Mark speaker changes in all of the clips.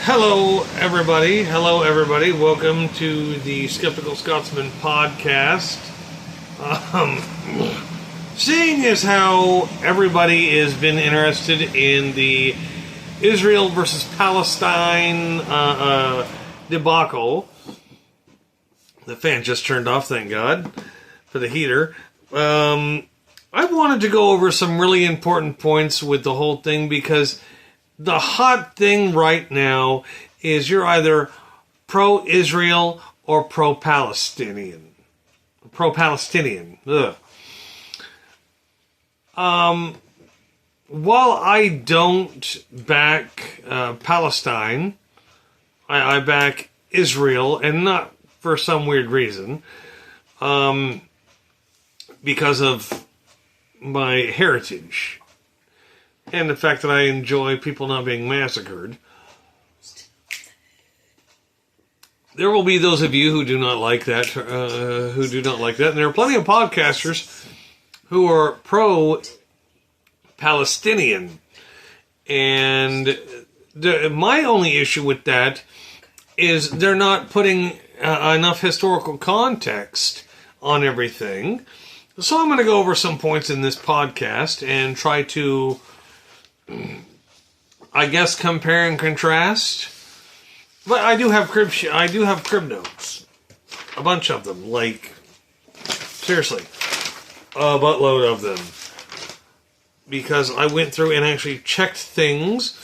Speaker 1: Hello, everybody. Welcome to the Sceptical Scotsman podcast. Seeing as how everybody has been interested in the Israel versus Palestine debacle, the fan just turned off, thank God, for the heater. I wanted to go over some really important points with the whole thing because the hot thing right now is you're either pro-Israel or pro-Palestinian. Pro-Palestinian. Ugh. While I don't back Palestine, I back Israel, and not for some weird reason, because of my heritage. And the fact that I enjoy people not being massacred. There will be those of you who do not like that, And there are plenty of podcasters who are pro-Palestinian. And my only issue with that is they're not putting enough historical context on everything. So I'm going to go over some points in this podcast and try to, I guess, compare and contrast. But I do have crib notes, a bunch of them. Like, seriously, a buttload of them, because I went through and actually checked things.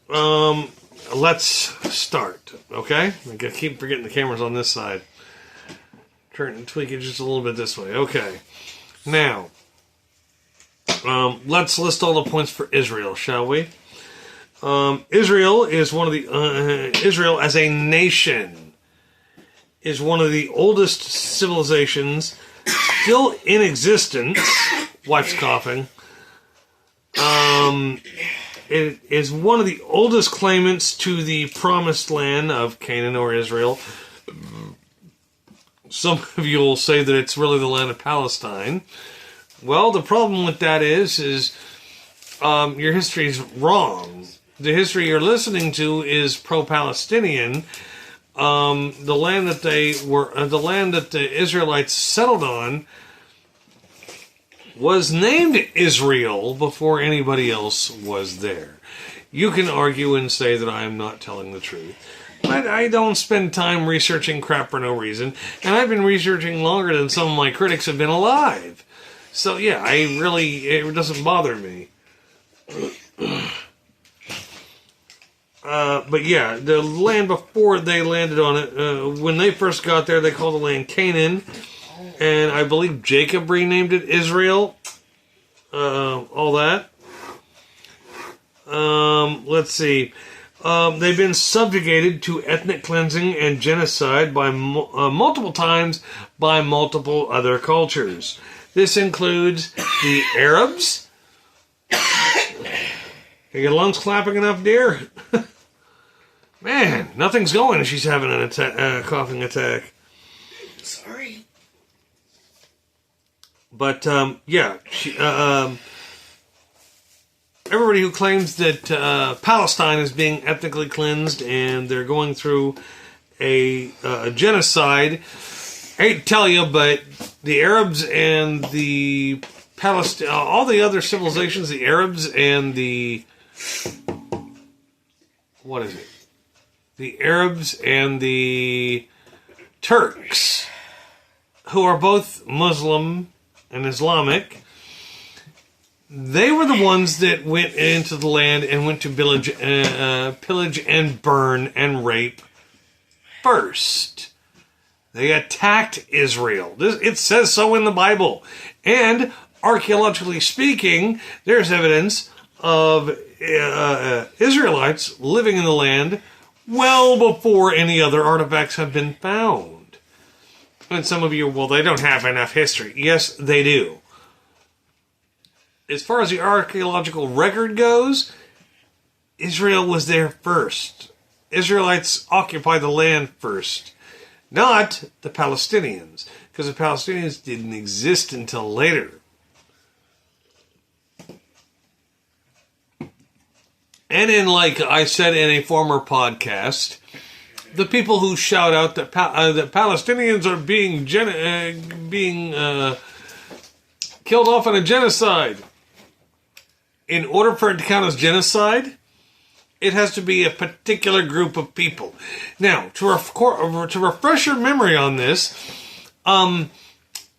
Speaker 1: Let's start. Okay, I keep forgetting the camera's on this side. Turn and tweak it just a little bit this way. Okay, now. Let's list all the points for Israel, shall we? Israel is one of the Israel as a nation is one of the oldest civilizations still in existence. Wife's coughing. It is one of the oldest claimants to the promised land of Canaan or Israel. Some of you will say that it's really the land of Palestine. Well, the problem with that is your history is wrong. The history you're listening to is pro-Palestinian. The land that the Israelites settled on was named Israel before anybody else was there. You can argue and say that I am not telling the truth. But I don't spend time researching crap for no reason. And I've been researching longer than some of my critics have been alive. So, yeah, it doesn't bother me. But, yeah, the land before they landed on it, when they first got there, they called the land Canaan. And I believe Jacob renamed it Israel. All that. Let's see. They've been subjugated to ethnic cleansing and genocide by multiple times by multiple other cultures. This includes the Arabs. Are your lungs clapping enough, dear? Man, nothing's going. She's having a coughing attack.
Speaker 2: Sorry.
Speaker 1: But, yeah. Everybody who claims that Palestine is being ethnically cleansed and they're going through a genocide, I hate to tell you, but the Arabs and the all the other civilizations, the Arabs and the Arabs and the Turks, who are both Muslim and Islamic, they were the ones that went into the land and went to pillage and burn and rape first. They attacked Israel. It says so in the Bible. And archaeologically speaking, there's evidence of Israelites living in the land well before any other artifacts have been found. And some of you, well, they don't have enough history. Yes, they do. As far as the archaeological record goes, Israel was there first. Israelites occupied the land first. Not the Palestinians, because the Palestinians didn't exist until later. And in, like I said in a former podcast, the people who shout out that that Palestinians are being killed off in a genocide. In order for it to count as genocide, it has to be a particular group of people. Now, to refresh your memory on this,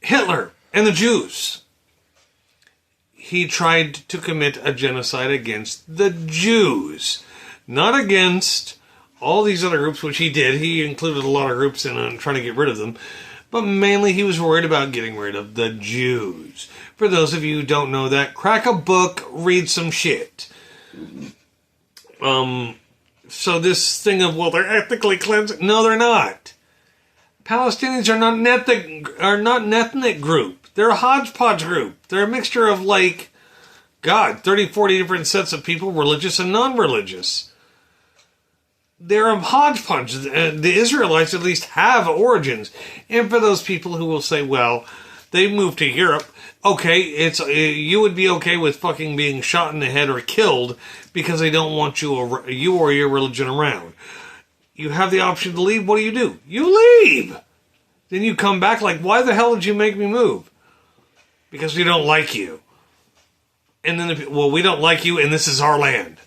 Speaker 1: Hitler and the Jews. He tried to commit a genocide against the Jews, not against all these other groups, which he did. He included a lot of groups in trying to get rid of them, but mainly he was worried about getting rid of the Jews. For those of you who don't know that, crack a book, read some shit. So this thing of, well, they're ethnically cleansing. No, they're not. Palestinians are not an ethnic group. They're a hodgepodge group. They're a mixture of, 30, 40 different sets of people, religious and non-religious. They're a hodgepodge. The Israelites at least have origins. And for those people who will say, well, they moved to Europe, okay, you would be okay with fucking being shot in the head or killed because they don't want you or your religion around. You have the option to leave. What do? You leave. Then you come back like, why the hell did you make me move? Because we don't like you. And then, we don't like you and this is our land.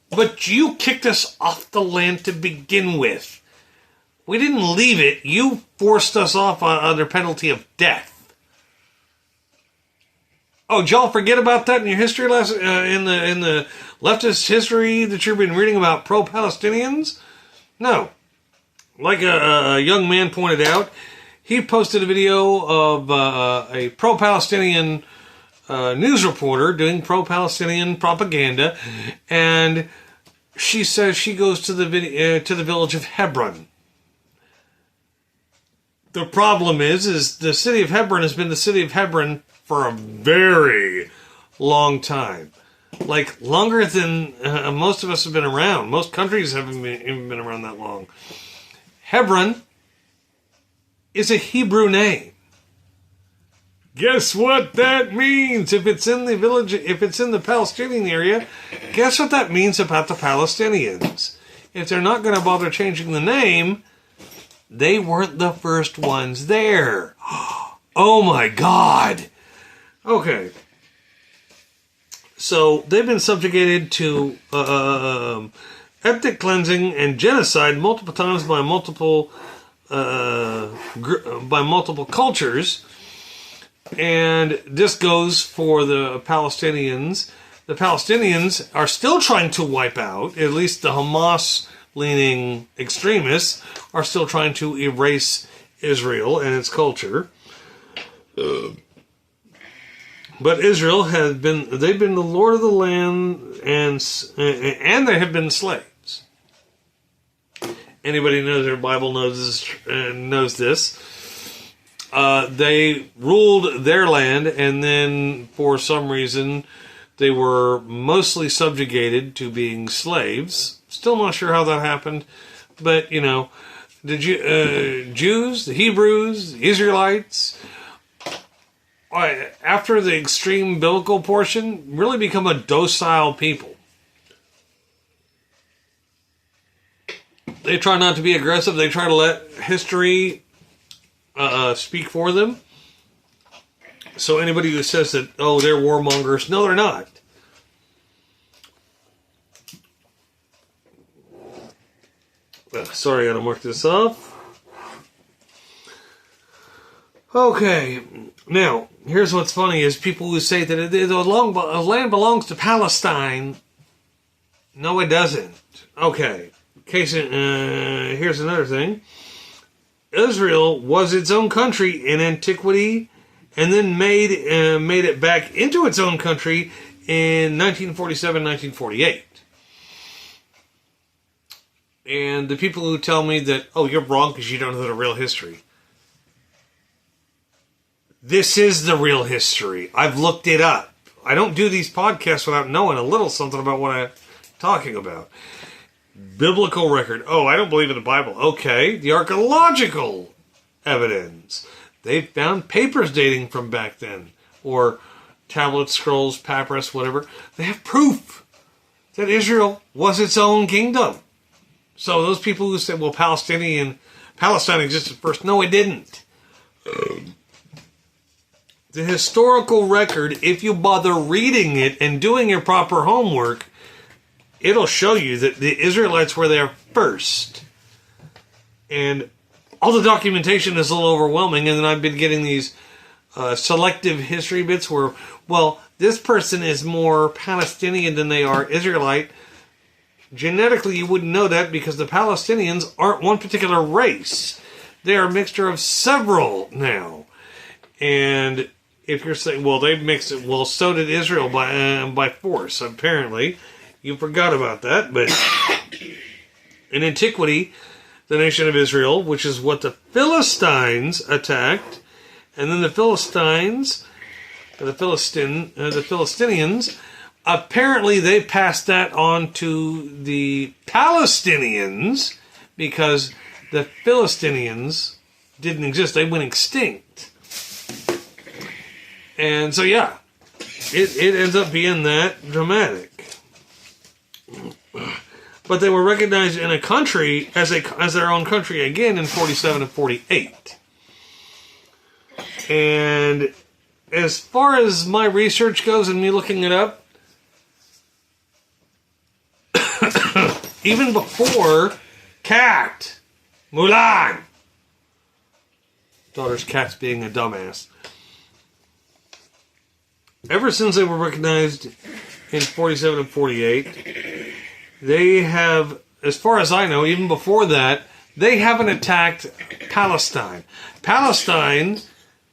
Speaker 1: But you kicked us off the land to begin with. We didn't leave it. You forced us off under penalty of death. Oh, did y'all forget about that in your history lesson, in the leftist history that you've been reading about pro-Palestinians? No. Like a young man pointed out, he posted a video of a pro-Palestinian news reporter doing pro-Palestinian propaganda, and she says she goes to the village of Hebron. The problem is the city of Hebron has been the city of Hebron for a very long time. Longer than most of us have been around. Most countries haven't even been around that long. Hebron is a Hebrew name. Guess what that means? If it's in the village, if it's in the Palestinian area, guess what that means about the Palestinians? If they're not going to bother changing the name, they weren't the first ones there. Oh my God. Okay. So they've been subjugated to ethnic cleansing and genocide multiple times by multiple cultures. And this goes for the Palestinians. The Palestinians are still trying to wipe out, at least the Hamas-leaning extremists are still trying to erase Israel and its culture. But Israel they've been the Lord of the land, and they have been slaves. Anybody who knows their Bible knows this. They ruled their land, and then for some reason they were mostly subjugated to being slaves. Still not sure how that happened, but the Jews, the Hebrews, the Israelites, after the extreme biblical portion, really become a docile people. They try not to be aggressive. They try to let history speak for them. So anybody who says that, oh, they're warmongers, no, they're not. Sorry, I gotta mark this off. Okay, now, here's what's funny is people who say that the land belongs to Palestine. No, it doesn't. Okay, here's another thing. Israel was its own country in antiquity and then made it back into its own country in 1947, 1948. And the people who tell me that, oh, you're wrong because you don't know the real history. This is the real history. I've looked it up. I don't do these podcasts without knowing a little something about what I'm talking about. Biblical record. Oh, I don't believe in the Bible. Okay. The archaeological evidence. They found papers dating from back then. Or tablets, scrolls, papyrus, whatever. They have proof that Israel was its own kingdom. So those people who said, well, Palestine existed first, no, it didn't. The historical record, if you bother reading it and doing your proper homework, it'll show you that the Israelites were there first. And all the documentation is a little overwhelming, and then I've been getting these selective history bits where, well, this person is more Palestinian than they are Israelite. Genetically, you wouldn't know that because the Palestinians aren't one particular race. They are a mixture of several now. And if you're saying, well, they mixed it, well, so did Israel by force, apparently. You forgot about that, but in antiquity, the nation of Israel, which is what the Philistines attacked, and then the Philistinians, apparently they passed that on to the Palestinians because the Philistinians didn't exist. They went extinct. And so, yeah, it ends up being that dramatic. But they were recognized in a country as their own country again in 47 and 48. And as far as my research goes and me looking it up, even before Cat, Mulan, daughter's Cat's being a dumbass, ever since they were recognized in 47 and 48, they have, as far as I know, even before that, they haven't attacked Palestine. Palestine,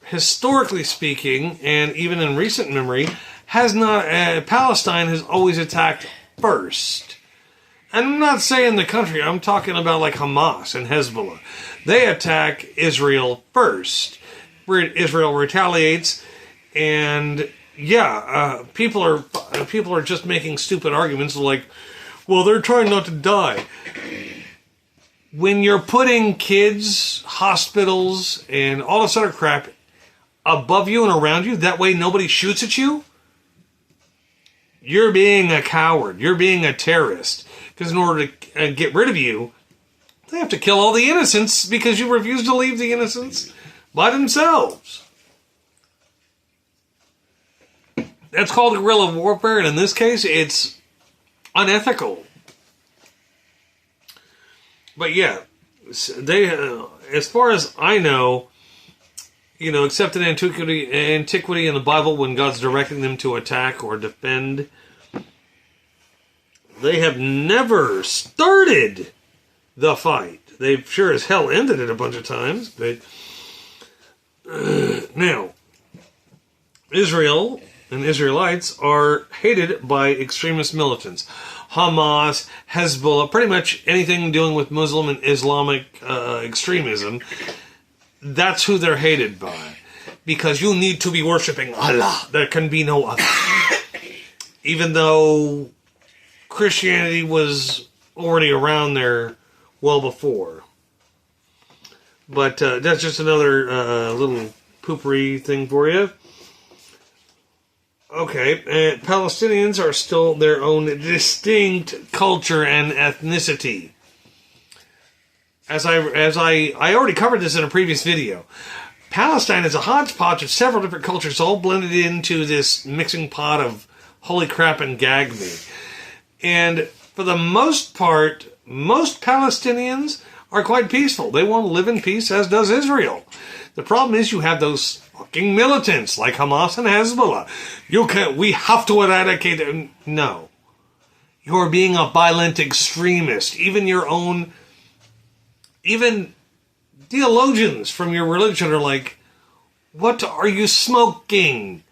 Speaker 1: historically speaking, and even in recent memory, Palestine has always attacked first. And I'm not saying the country, I'm talking about like Hamas and Hezbollah. They attack Israel first. Israel retaliates, and yeah, people are just making stupid arguments like, well, they're trying not to die. When you're putting kids, hospitals, and all this other crap above you and around you, that way nobody shoots at you, you're being a coward. You're being a terrorist. Because in order to get rid of you, they have to kill all the innocents because you refuse to leave the innocents by themselves. That's called guerrilla warfare, and in this case, it's unethical. But yeah, they, as far as I know, except in antiquity in the Bible when God's directing them to attack or defend, they have never started the fight. They've sure as hell ended it a bunch of times, but now, Israel and Israelites are hated by extremist militants. Hamas, Hezbollah, pretty much anything dealing with Muslim and Islamic extremism, that's who they're hated by. Because you need to be worshiping Allah. There can be no other. Even though Christianity was already around there well before. But that's just another little poopery thing for you. Okay, Palestinians are still their own distinct culture and ethnicity. As I already covered this in a previous video. Palestine is a hodgepodge of several different cultures all blended into this mixing pot of holy crap and gag me. And for the most part, most Palestinians are quite peaceful. They want to live in peace, as does Israel. The problem is you have those fucking militants like Hamas and Hezbollah. We have to eradicate them. No. You're being a violent extremist. Even theologians from your religion are like, what are you smoking?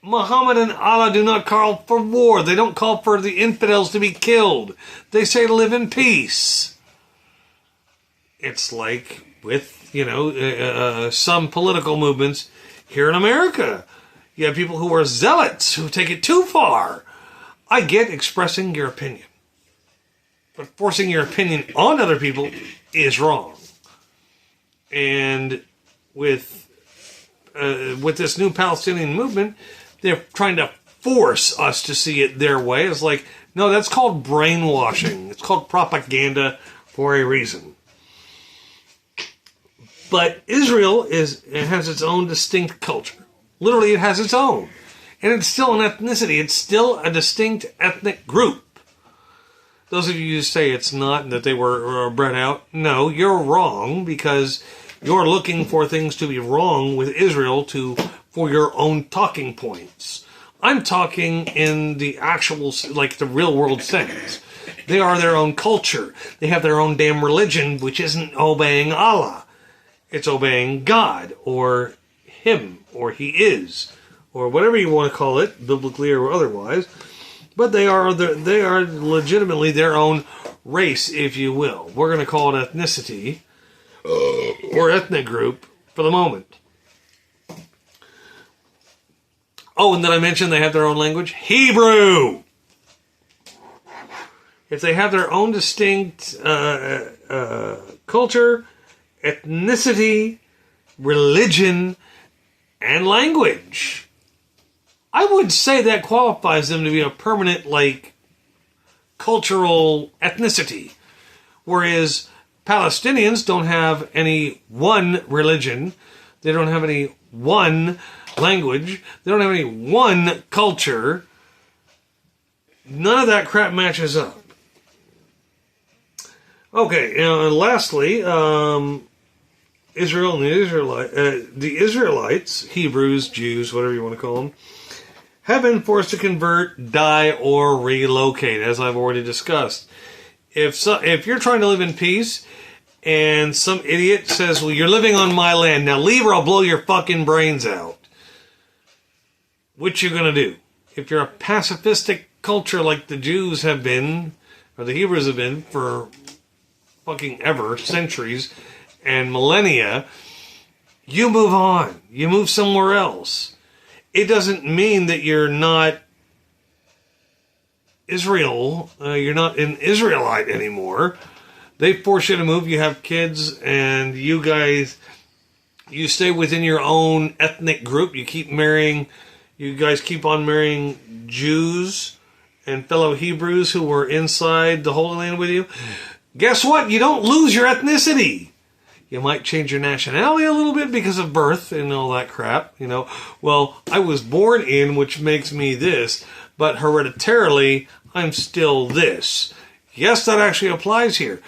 Speaker 1: Muhammad and Allah do not call for war. They don't call for the infidels to be killed. They say to live in peace. It's like with, some political movements here in America. You have people who are zealots, who take it too far. I get expressing your opinion. But forcing your opinion on other people is wrong. And with this new Palestinian movement, they're trying to force us to see it their way. It's like, no, that's called brainwashing. It's called propaganda for a reason. But Israel has its own distinct culture. Literally, it has its own. And it's still an ethnicity. It's still a distinct ethnic group. Those of you who say it's not and that they were bred out, no, you're wrong, because you're looking for things to be wrong with Israel for your own talking points. I'm talking in the actual, like the real world sense. They are their own culture. They have their own damn religion, which isn't obeying Allah. It's obeying God, or Him, or He is, or whatever you want to call it, biblically or otherwise. But they are legitimately their own race, if you will. We're going to call it ethnicity, or ethnic group, for the moment. Oh, and did I mention they have their own language? Hebrew! If they have their own distinct culture, ethnicity, religion, and language, I would say that qualifies them to be a permanent, cultural ethnicity. Whereas Palestinians don't have any one religion, they don't have any one language, they don't have any one culture. None of that crap matches up. Okay, and lastly, Israel and the Israelites, Hebrews, Jews, whatever you want to call them, have been forced to convert, die, or relocate, as I've already discussed. If you're trying to live in peace, and some idiot says, well, you're living on my land, now leave or I'll blow your fucking brains out, what you gonna do? If you're a pacifistic culture like the Jews have been, or the Hebrews have been for fucking ever, centuries, and millennia, you move on. You move somewhere else. It doesn't mean that you're not Israel. You're not an Israelite anymore. They force you to move. You have kids, and you stay within your own ethnic group. You guys keep on marrying Jews and fellow Hebrews who were inside the Holy Land with you. Guess what? You don't lose your ethnicity. You might change your nationality a little bit because of birth and all that crap. Well, I was born in, which makes me this, but hereditarily, I'm still this. Yes, that actually applies here.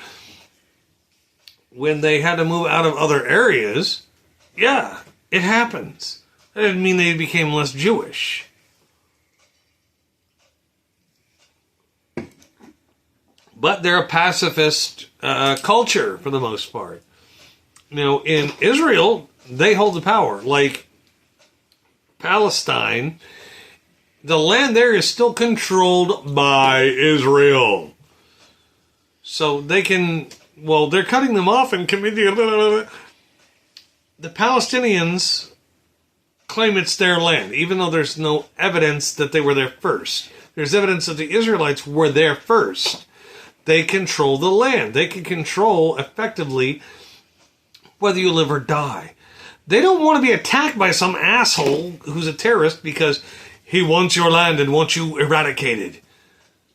Speaker 1: When they had to move out of other areas, yeah, it happens. That didn't mean they became less Jewish. But they're a pacifist culture for the most part. In Israel, they hold the power. Like Palestine, the land there is still controlled by Israel. So they're cutting them off and committing. The Palestinians claim it's their land, even though there's no evidence that they were there first. There's evidence that the Israelites were there first. They control the land. They can control, effectively, whether you live or die. They don't want to be attacked by some asshole who's a terrorist because he wants your land and wants you eradicated.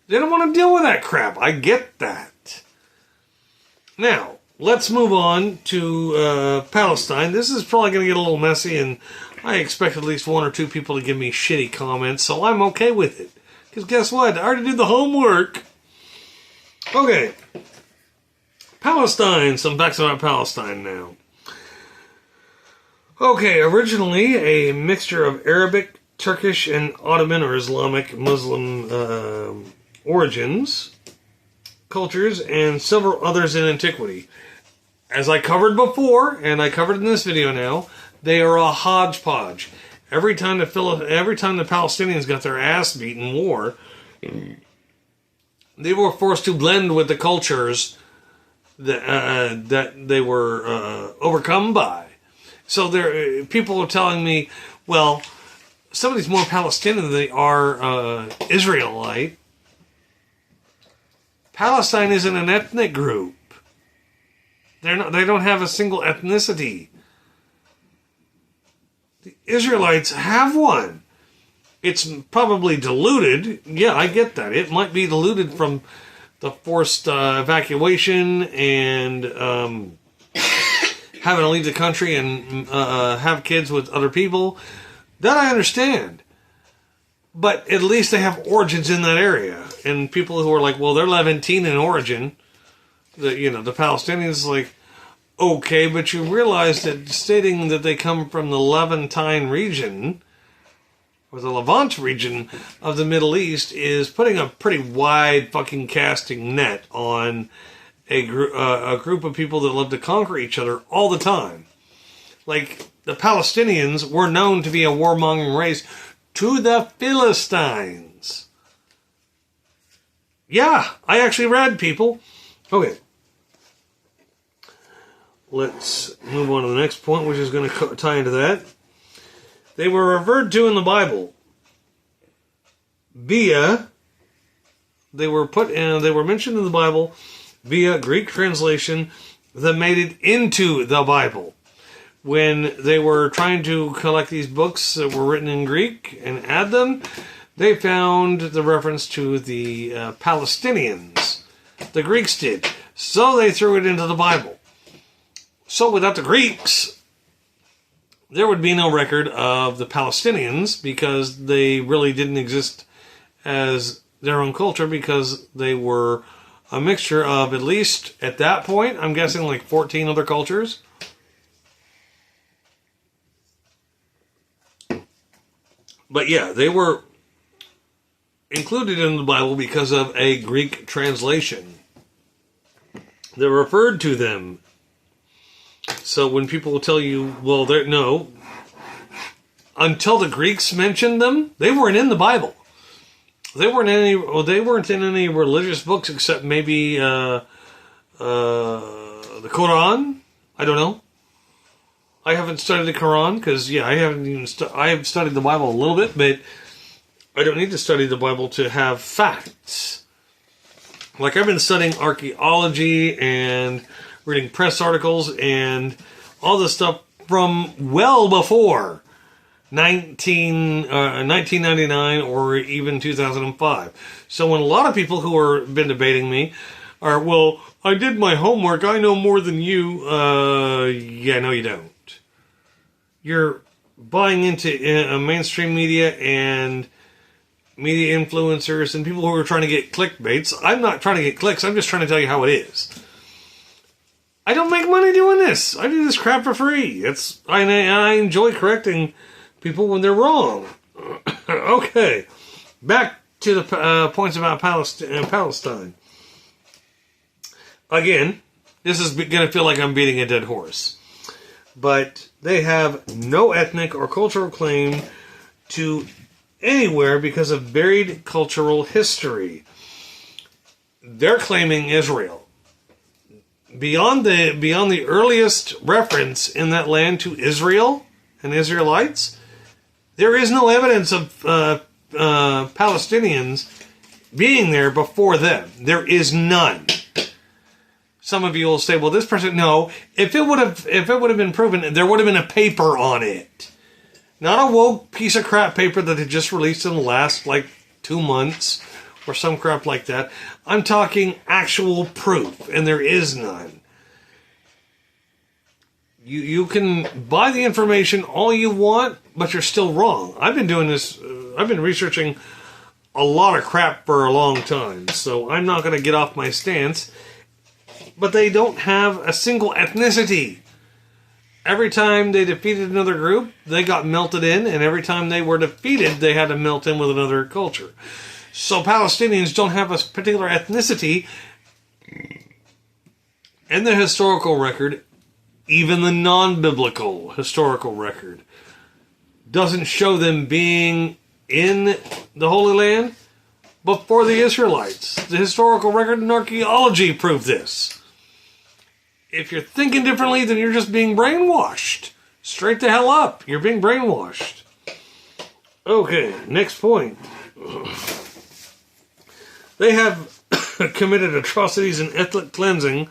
Speaker 1: They don't want to deal with that crap. I get that. Now, let's move on to Palestine. This is probably going to get a little messy, and I expect at least one or two people to give me shitty comments, so I'm okay with it. Because guess what? I already did the homework. Okay. Palestine. Some facts about Palestine now. Okay, originally a mixture of Arabic, Turkish, and Ottoman or Islamic Muslim origins, cultures, and several others in antiquity. As I covered before, and I covered in this video now, they are a hodgepodge. Every time the Palestinians got their ass beat in war, they were forced to blend with the cultures that they were overcome by. So people are telling me, well, somebody's more Palestinian than they are Israelite. Palestine isn't an ethnic group. They don't have a single ethnicity. The Israelites have one. It's probably diluted. Yeah, I get that. It might be diluted from the forced evacuation and having to leave the country and have kids with other people. That I understand. But at least they have origins in that area. And people who are like, well, they're Levantine in origin. The Palestinians, like, okay, but you realize that stating that they come from the Levantine region, or the Levant region of the Middle East, is putting a pretty wide fucking casting net on a group of people that love to conquer each other all the time. Like, the Palestinians were known to be a warmongering race to the Philistines. Yeah, I actually read, people. Okay. Let's move on to the next point, which is going to tie into that. They were referred to in the Bible via, they were mentioned in the Bible via Greek translation that made it into the Bible. When they were trying to collect these books that were written in Greek and add them, they found the reference to the Palestinians. The Greeks did. So they threw it into the Bible. So without the Greeks, there would be no record of the Palestinians because they really didn't exist as their own culture because they were a mixture of, at least at that point, I'm guessing like 14 other cultures. But yeah, they were included in the Bible because of a Greek translation that referred to them. So when people will tell you, well, no, until the Greeks mentioned them, they weren't in the Bible. They weren't in any religious books except maybe the Quran. I don't know. I haven't studied the Quran because, I haven't even. I have studied the Bible a little bit, but I don't need to study the Bible to have facts. Like I've been studying archaeology and reading press articles and all this stuff from well before 1999 or even 2005. So when a lot of people who have been debating me are, well, I did my homework, I know more than you. Yeah, no, you don't. You're buying into mainstream media and media influencers and people who are trying to get clickbaits. I'm not trying to get clicks. I'm just trying to tell you how it is. I don't make money doing this. I do this crap for free. I enjoy correcting people when they're wrong. Okay. Back to the points about Palestine. Again, this is going to feel like I'm beating a dead horse. But they have no ethnic or cultural claim to anywhere because of buried cultural history. They're claiming Israel. Beyond the earliest reference in that land to Israel and Israelites, there is no evidence of Palestinians being there before them. There is none. Some of you will say, well, this person, no. If it would have been proven, there would have been a paper on it. Not a woke piece of crap paper that had just released in the last, 2 months or some crap like that. I'm talking actual proof, and there is none. You can buy the information all you want, but you're still wrong. I've been doing this, I've been researching a lot of crap for a long time, so I'm not going to get off my stance. But they don't have a single ethnicity. Every time they defeated another group, they got melted in, and every time they were defeated, they had to melt in with another culture. So Palestinians don't have a particular ethnicity. And the historical record, even the non-biblical historical record, doesn't show them being in the Holy Land before the Israelites. The historical record and archaeology prove this. If you're thinking differently, then you're just being brainwashed. Straight the hell up. You're being brainwashed. Okay, next point. They have committed atrocities and ethnic cleansing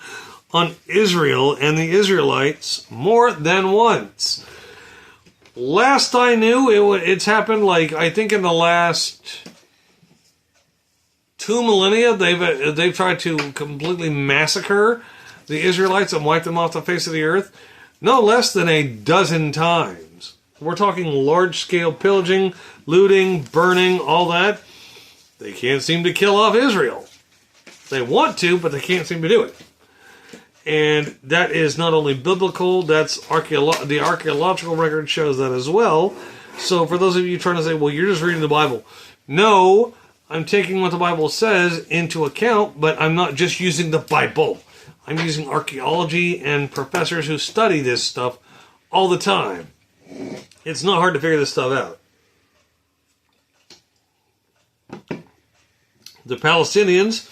Speaker 1: on Israel and the Israelites more than once. Last I knew, it's happened like, I think in the last 2 millennia, they've tried to completely massacre the Israelites and wipe them off the face of the earth. No less than a dozen times. We're talking large-scale pillaging, looting, burning, all that. They can't seem to kill off Israel. They want to, but they can't seem to do it. And that is not only biblical, that's the archaeological record shows that as well. So for those of you trying to say, well, you're just reading the Bible. No, I'm taking what the Bible says into account, but I'm not just using the Bible. I'm using archaeology and professors who study this stuff all the time. It's not hard to figure this stuff out. The Palestinians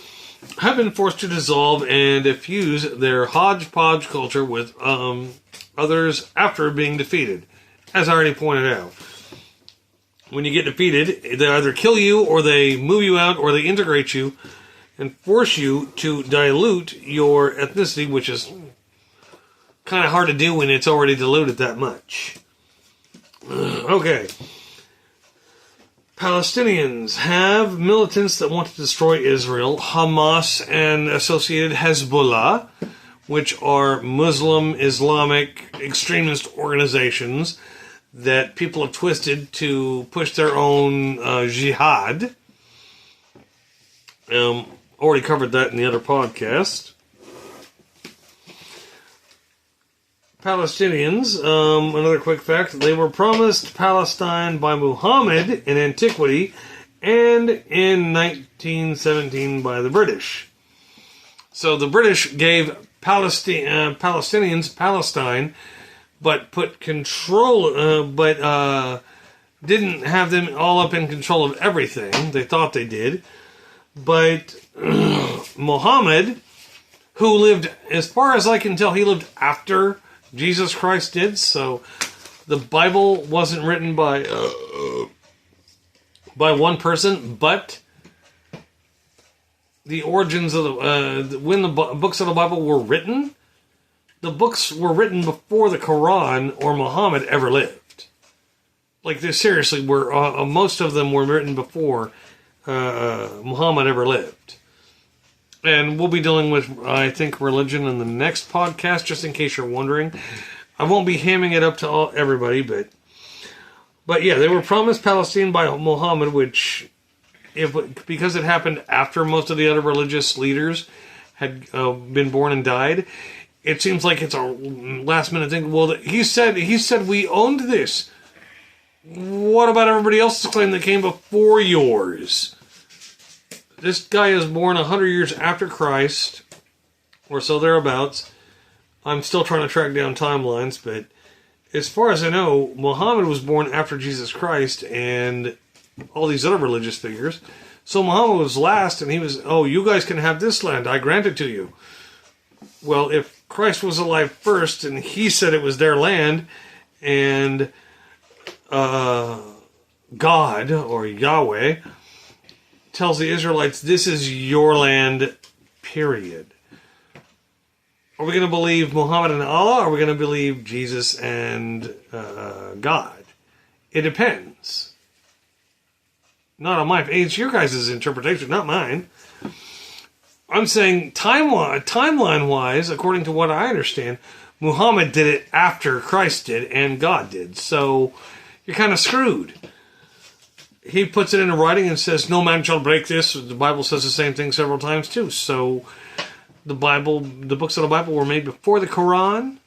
Speaker 1: have been forced to dissolve and diffuse their hodgepodge culture with others after being defeated, as I already pointed out. When you get defeated, they either kill you, or they move you out, or they integrate you and force you to dilute your ethnicity, which is kind of hard to do when it's already diluted that much. Okay. Palestinians have militants that want to destroy Israel, Hamas and associated Hezbollah, which are Muslim, Islamic, extremist organizations that people have twisted to push their own jihad. Already covered that in the other podcast. Palestinians, another quick fact, they were promised Palestine by Muhammad in antiquity and in 1917 by the British. So the British gave Palestinians Palestine, but put control, didn't have them all up in control of everything. They thought they did. But Muhammad, who lived, as far as I can tell, he lived after Jesus Christ did, so the Bible wasn't written by one person, but the origins of when the books of the Bible were written, the books were written before the Quran or Muhammad ever lived. Like, they seriously were, most of them were written before Muhammad ever lived. And we'll be dealing with, I think, religion in the next podcast, just in case you're wondering. I won't be hamming it up to everybody, but yeah, they were promised Palestine by Muhammad, which, because it happened after most of the other religious leaders had been born and died, it seems like it's a last-minute thing. Well, he said we owned this. What about everybody else's claim that came before yours? This guy is born 100 years after Christ, or so thereabouts. I'm still trying to track down timelines, but as far as I know, Muhammad was born after Jesus Christ and all these other religious figures. So Muhammad was last, and he was, oh, you guys can have this land. I grant it to you. Well, if Christ was alive first, and he said it was their land, and God, or Yahweh, tells the Israelites, this is your land, period. Are we going to believe Muhammad and Allah, or are we going to believe Jesus and God? It depends. Not on mine. It's your guys' interpretation, not mine. I'm saying timeline-wise, according to what I understand, Muhammad did it after Christ did and God did. So you're kind of screwed. He puts it into writing and says, no man shall break this. The Bible says the same thing several times too. So the books of the Bible were made before the Quran.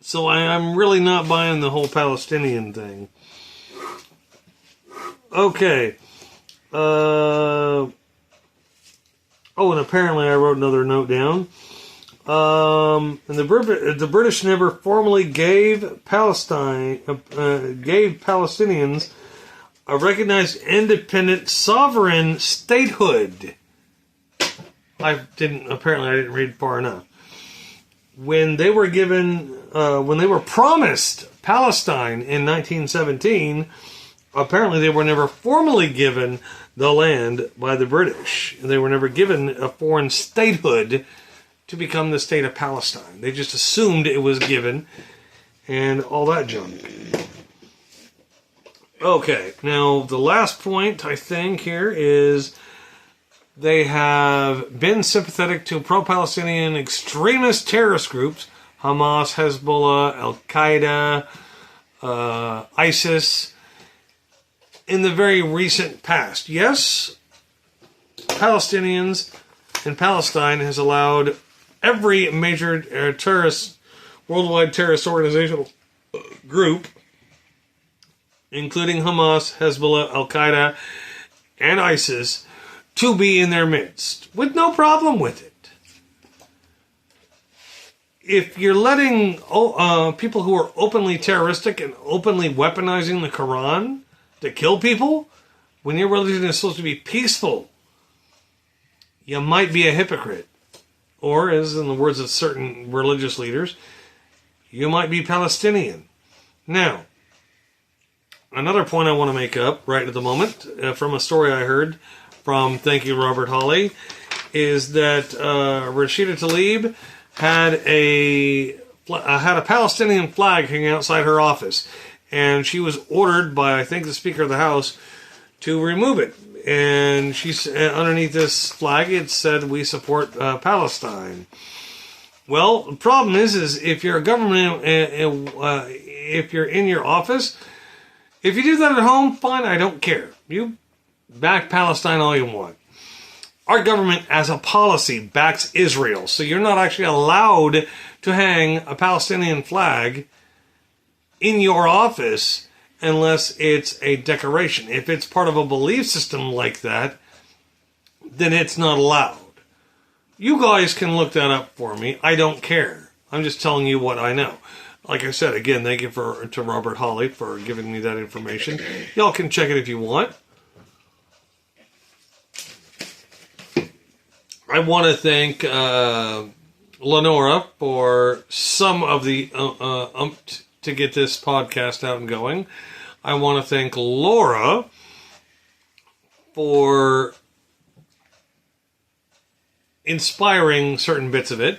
Speaker 1: So I'm really not buying the whole Palestinian thing. Okay. And apparently I wrote another note down. And the British never formally gave Palestinians a recognized independent sovereign statehood. I didn't read far enough. When they were promised Palestine in 1917, apparently they were never formally given the land by the British. They were never given a foreign statehood to become the state of Palestine. They just assumed it was given and all that junk. Okay, now the last point I think here is they have been sympathetic to pro-Palestinian extremist terrorist groups, Hamas, Hezbollah, Al-Qaeda, ISIS, in the very recent past. Yes, Palestinians and Palestine has allowed every major worldwide terrorist organizational group, including Hamas, Hezbollah, Al-Qaeda, and ISIS, to be in their midst, with no problem with it. If you're letting people who are openly terroristic and openly weaponizing the Quran to kill people, when your religion is supposed to be peaceful, you might be a hypocrite. Or, as in the words of certain religious leaders, you might be Palestinian. Now, another point I want to make up right at the moment, from a story I heard from, thank you, Robert Hawley, is that Rashida Tlaib had a Palestinian flag hanging outside her office, and she was ordered by, I think, the Speaker of the House to remove it. And she's underneath this flag, it said, "We support Palestine." Well, the problem is if you're a government, if you're in your office, if you do that at home, fine, I don't care. You back Palestine all you want. Our government, as a policy, backs Israel, so you're not actually allowed to hang a Palestinian flag in your office unless it's a decoration. If it's part of a belief system like that, then it's not allowed. You guys can look that up for me. I don't care. I'm just telling you what I know. Like I said, again, thank you to Robert Hawley for giving me that information. Y'all can check it if you want. I want to thank Lenora for some of the to get this podcast out and going. I want to thank Laura for inspiring certain bits of it.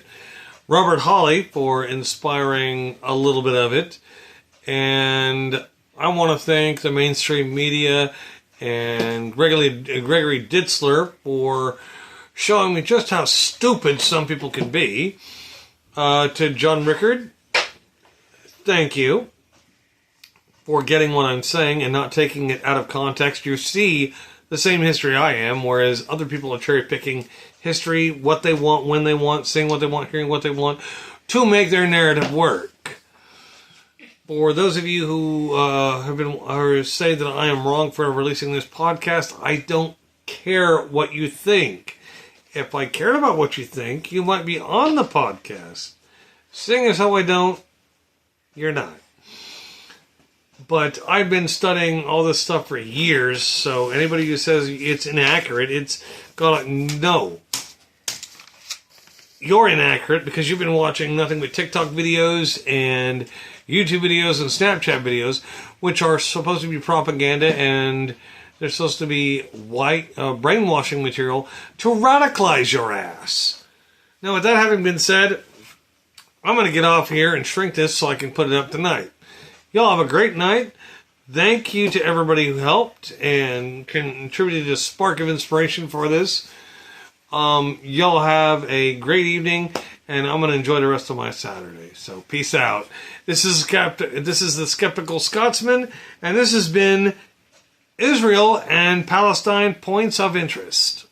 Speaker 1: Robert Hawley for inspiring a little bit of it. And I want to thank the mainstream media and Gregory Ditzler for showing me just how stupid some people can be. To John Rickard, thank you for getting what I'm saying and not taking it out of context. You see the same history I am, whereas other people are cherry-picking history, what they want, when they want, saying what they want, hearing what they want, to make their narrative work. For those of you who say that I am wrong for releasing this podcast, I don't care what you think. If I cared about what you think, you might be on the podcast. Seeing as how I don't, you're not. But I've been studying all this stuff for years, so anybody who says it's inaccurate, it's gonna, no. You're inaccurate because you've been watching nothing but TikTok videos and YouTube videos and Snapchat videos, which are supposed to be propaganda, and they're supposed to be white brainwashing material to radicalize your ass. Now, with that having been said, I'm going to get off here and shrink this so I can put it up tonight. Y'all have a great night. Thank you to everybody who helped and contributed a spark of inspiration for this. Y'all have a great evening, and I'm going to enjoy the rest of my Saturday. So, peace out. This is the Sceptical Scotsman, and this has been Israel and Palestine Points of Interest.